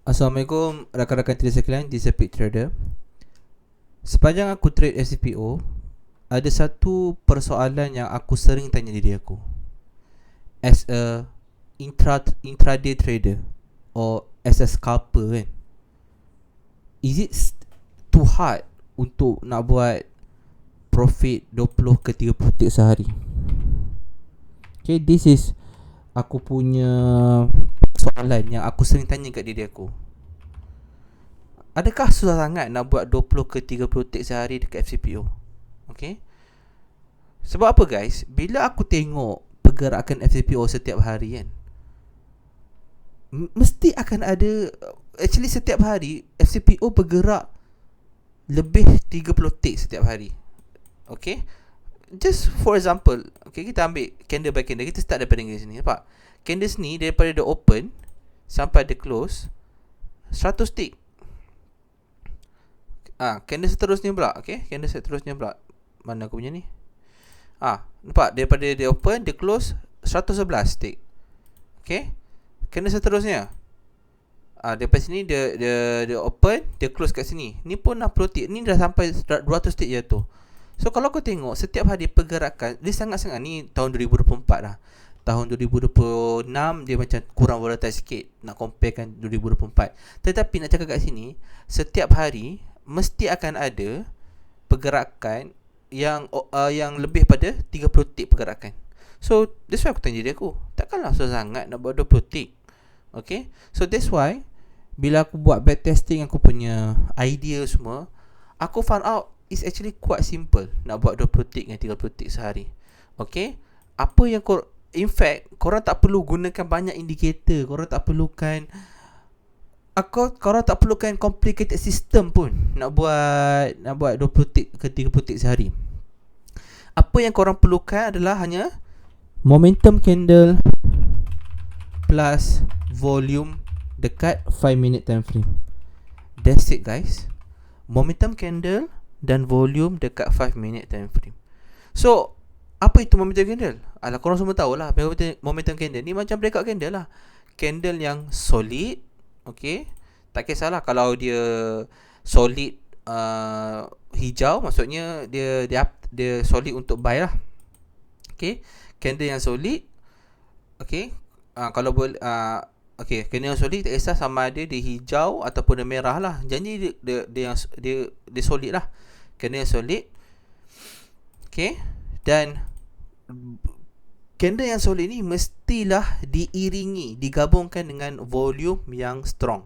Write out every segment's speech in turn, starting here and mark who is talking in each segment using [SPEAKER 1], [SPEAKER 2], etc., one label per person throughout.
[SPEAKER 1] Assalamualaikum rakan-rakan trader sekalian di Sepit Trader. Sepanjang aku trade FCPO, ada satu persoalan yang aku sering tanya diri aku. As a intraday trader or as a scalper kan, is it too hard untuk nak buat profit 20 ke 30 tick sehari? Okay, this is aku punya soalan yang aku sering tanya kat diri aku. Adakah susah sangat nak buat 20 ke 30 tick sehari dekat FCPO? Okay. Sebab apa guys? Bila aku tengok pergerakan FCPO setiap hari kan, mesti akan ada, actually setiap hari FCPO bergerak lebih 30 tick setiap hari. Okay. Just for example, okay, kita ambil candle by candle. Kita start daripada sini. Nampak? Candles ni daripada dia open sampai dia close 100 tick. Candle seterusnya pula. Okay, candle seterusnya pula. Mana aku punya ni? Nampak? Daripada dia open, dia close 111 tick. Okay, candle seterusnya. Daripada sini dia open, dia close kat sini. Ni pun 60 tick. Ni dah sampai 200 tick jatuh. So kalau kau tengok setiap hari pergerakan, dia sangat-sangat, ni tahun 2024 dah. Tahun 2026 dia macam kurang volatile sikit nak comparekan 2024. Tetapi nak cakap kat sini, setiap hari mesti akan ada pergerakan yang lebih pada 30 tick pergerakan. So that's why aku tanya diri aku, takkanlah susah sangat nak buat 20 tick. Okay, so that's why bila aku buat backtesting aku punya idea semua, aku found out it's actually quite simple nak buat 20 tick dengan 30 tick sehari. Okay, apa yang in fact korang tak perlu gunakan banyak indikator, korang tak perlukan complicated system pun nak buat 20 tick ke 30 tick sehari. Apa yang korang perlukan adalah hanya momentum candle plus volume dekat 5 minute time frame. That's it guys. Momentum candle dan volume dekat 5 minute time frame. So apa itu momentum candle? Korang semua tahulah momentum candle ni macam breakout candle lah. Candle yang solid. Okay, tak kisahlah kalau dia solid hijau, maksudnya dia solid untuk buy lah. Okay, candle yang solid. Okay, kalau boleh okay, candle yang solid tak kisah sama ada dia hijau ataupun dia merah lah. Janji dia solid lah. Candle yang solid. Okay, dan candle yang solid ni mestilah diiringi, digabungkan dengan volume yang strong.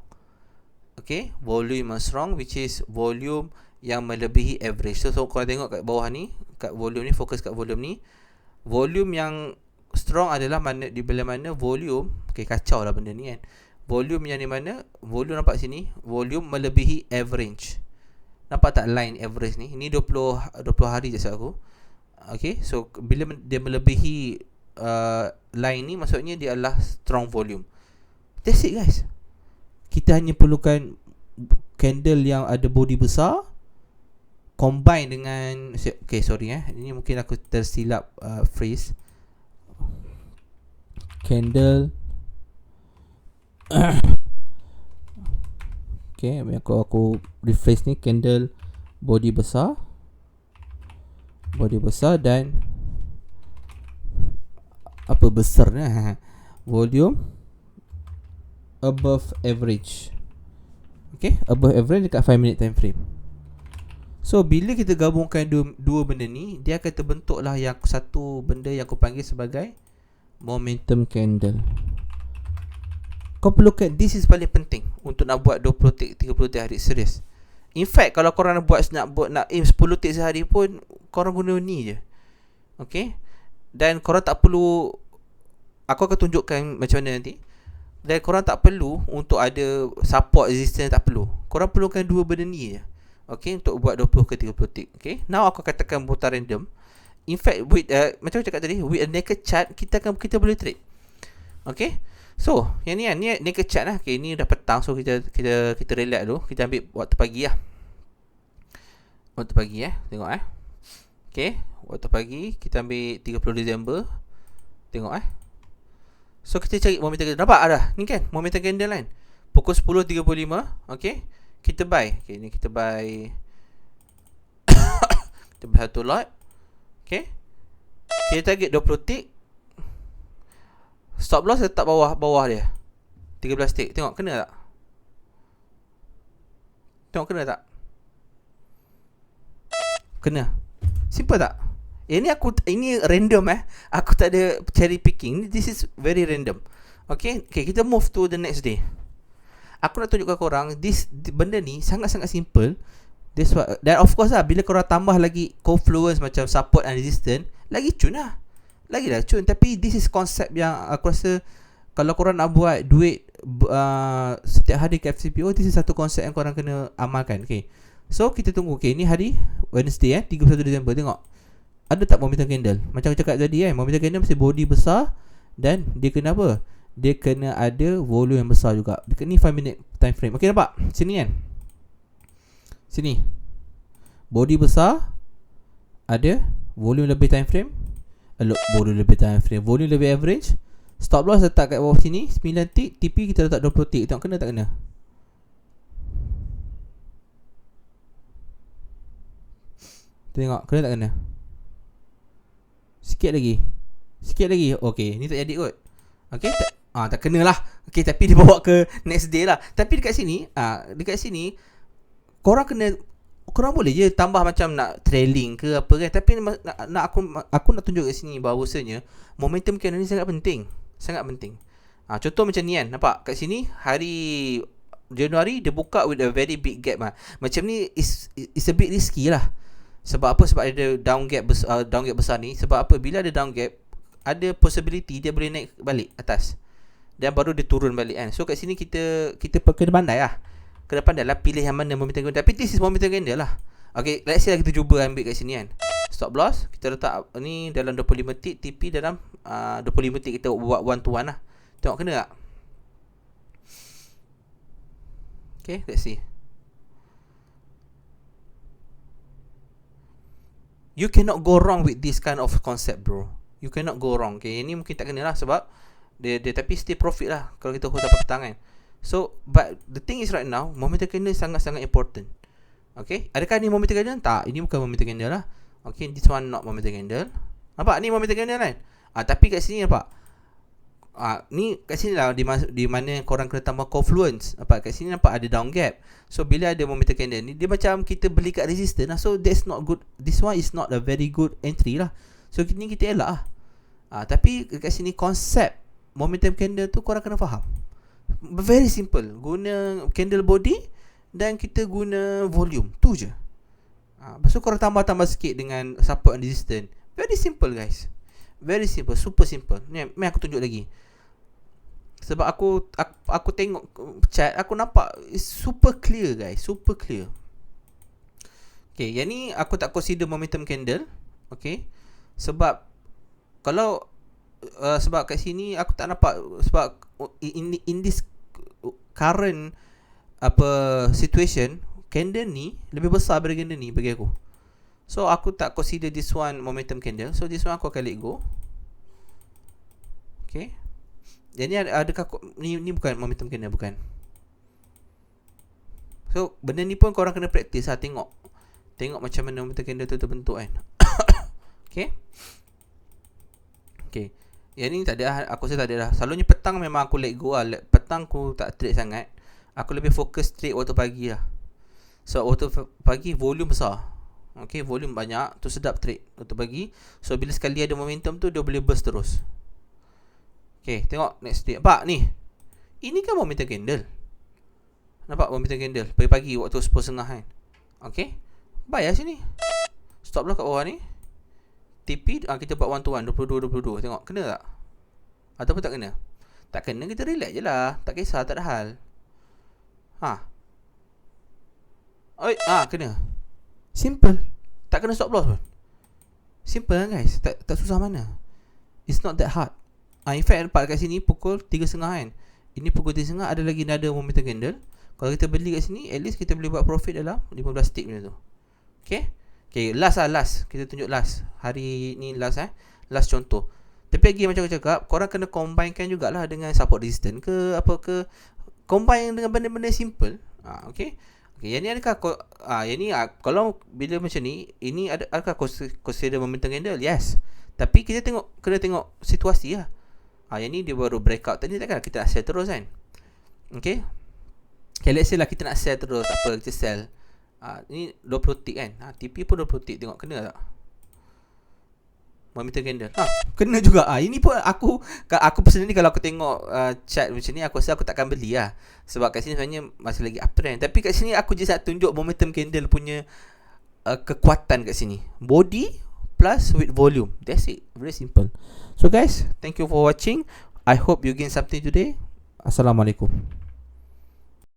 [SPEAKER 1] Okay, volume yang strong, which is volume yang melebihi average. So kalau tengok kat bawah ni, kat volume ni, fokus kat volume ni. Volume yang strong adalah di bila mana volume, okay, kacau lah benda ni kan. Volume yang di mana, volume nampak sini, volume melebihi average. Nampak tak line average ni? Ini 20 hari je aku. Okay, so bila dia melebihi line ni, maksudnya dia adalah strong volume. That's it guys. Kita hanya perlukan candle yang ada body besar combine dengan, okay sorry ini mungkin aku tersilap phrase. Candle okay, aku rephrase ni. Candle body besar dan apa besarnya volume above average. Okay, above average dekat 5 minute time frame. So bila kita gabungkan dua benda ni, dia akan terbentuklah yang satu benda yang aku panggil sebagai momentum candle. Kau perlukan, this is paling penting untuk nak buat 20 tick 30 tick hari, serius. In fact kalau korang nak aim 10 tick sehari pun, korang guna ni je. Okay, dan korang tak perlu, aku akan tunjukkan macam mana nanti. Dan korang tak perlu untuk ada support resistance, tak perlu. Korang perlukan dua benda ni je. Okay, untuk buat 20 ke 30 tick. Okay, now aku katakan putar random. In fact with macam aku cakap tadi, with a naked chart kita boleh trade. Okay, so yang ni kan, ni naked chart lah. Okay, ni dah petang, so kita relax dulu. Kita ambil waktu pagi lah. Waktu pagi tengok okay, waktu pagi kita ambil 30 Disember. Tengok So kita cari momentum candle. Nampak ada? Ni kan momentum candle kan. Pukul 10.35. Okay, kita buy. Okay, ni kita buy kita buy satu lot. Okay, kita target 20 tick. Stop loss letak bawah dia 13 tick. Tengok kena tak? Tengok kena tak? Kena. Simple tak? Ini random Aku tak ada cherry picking. This is very random. Okay, kita move to the next day. Aku nak tunjukkan korang benda ni sangat-sangat simple. That's what, dan of course lah, bila korang tambah lagi confluence macam support and resistance, lagi cun lah. Lagi dah cun. Tapi this is konsep yang aku rasa kalau korang nak buat duit setiap hari ke FCPO, this is satu konsep yang korang kena amalkan. Okay, so kita tunggu. Okay, ni hari Wednesday 31 Disember. Tengok ada tak momentum candle. Macam aku cakap tadi momentum candle mesti body besar. Dan dia kena apa? Dia kena ada volume yang besar juga. Dekat ni 5 minute time frame. Okay, nampak? Sini kan, sini body besar, ada volume lebih time frame, volume lebih time frame, volume lebih average. Stop loss letak kat bawah sini 9 tick. TP kita letak 20 tick. Tengok kena tak kena? Tengok kena tak kena? Sikit lagi. Okay, ni tak jadi kot. Okay, tak kena lah. Okay, tapi dia bawa ke next day lah. Tapi dekat sini korang boleh je tambah macam nak trailing ke apa kan. Tapi aku nak tunjuk kat sini bahawasanya momentum candle ni sangat penting. Contoh macam ni kan. Nampak kat sini hari Januari dia buka with a very big gap Macam ni is a bit risky lah. Sebab apa? Sebab ada down gap besar ni. Sebab apa? Bila ada down gap, ada possibility dia boleh naik balik atas dan baru dia turun balik kan. So kat sini kita kena pandai lah. Kena pandai lah pilih yang mana momentum candle. Tapi this is momentum candle lah. Okay, let's say lah kita cuba ambil kat sini kan. Stop loss kita letak ni dalam 25 tick. TP dalam 25 tick. Kita buat 1 to 1 lah. Tengok kena tak? Okay, let's see. You cannot go wrong with this kind of concept, bro. You cannot go wrong. Okay, ini mungkin tak kena lah sebab dia tapi still profit lah kalau kita hold dapat petang kan. So, but the thing is right now, momentum candle sangat-sangat important. Okay, adakah ni momentum candle? Tak, ini bukan momentum candle lah. Okay, this one not momentum candle. Nampak? Ni momentum candle kan? Tapi kat sini nampak? Ni kat sini lah di mana korang kena tambah confluence. Nampak? Kat sini nampak ada down gap. So, bila ada momentum candle ni, dia macam kita beli kat resistance lah. So, that's not good. This one is not a very good entry lah. So, ni kita elak lah. Tapi kat sini konsep momentum candle tu korang kena faham. Very simple. Guna candle body dan kita guna volume. Tu je. Lepas tu korang tambah sikit dengan support and resistance. Very simple guys. Very simple. Super simple. Ni aku tunjuk lagi. Sebab aku tengok chart, aku nampak super clear guys. Super clear. Okay, yang ni aku tak consider momentum candle. Okay. Sebab kalau sebab kat sini aku tak nampak. Sebab in this current situation, candle ni lebih besar daripada candle ni bagi aku. So aku tak consider this one momentum candle. So this one aku akan let go. Okay. Jadi adakah ni bukan momentum candle, bukan. So benda ni pun korang kena practice lah. Tengok macam mana momentum candle tu terbentuk kan. Okay. Okay. Yang ni tak ada lah. Aku rasa tak ada lah. Selalunya petang memang aku let go lah. Petang aku tak trade sangat. Aku lebih fokus trade waktu pagi lah. So waktu pagi volume besar. Okay, volume banyak. Tu sedap trade waktu pagi. So bila sekali ada momentum tu, dia boleh burst terus. Okay, tengok next day. Nampak ni? Ini kan momentum candle. Nampak momentum candle pagi-pagi waktu 10.30 kan. Okay, buy lah sini. Stop loss kat bawah ni. TP kita buat 1 to 1 22. Tengok kena tak? Ataupun tak kena? Tak kena, kita relax je lah. Tak kisah, tak ada hal. Kena. Simple. Tak kena stop loss pun. Simple kan guys. Tak susah mana. It's not that hard. In fact nampak kat sini pukul 3.30 kan. Ini pukul 3.30 ada lagi nada momentum candle. Kalau kita beli kat sini, at least kita boleh buat profit dalam 15 tick macam tu. Okay, last. Kita tunjuk last. Hari ni last last contoh. Tapi lagi macam aku cakap, korang kena combinekan jugalah dengan support resistance ke apa ke. combine dengan benda-benda simple. Okay. Okay, yang ni adakah yang ni kalau bila macam ni, ini adakah consider momentum candle? Yes. Tapi kita kena tengok situasi lah. Yang ni dia baru breakout tadi, takkan kita nak sell terus kan? Okay. Okay, let's say lah kita nak sell terus, tak apa, kita sell. Ni 20 tick kan. TP pun 20 tick, tengok kena tak? Momentum candle. Kena juga. Ini pun aku personally ni, kalau aku tengok chart macam ni, aku rasa aku takkan beli lah. Sebab kat sini sebenarnya masih lagi uptrend. Tapi kat sini aku just nak tunjuk momentum candle punya kekuatan kat sini. Body plus with volume. That's it. Very simple. So guys, thank you for watching. I hope you gain something today. Assalamualaikum.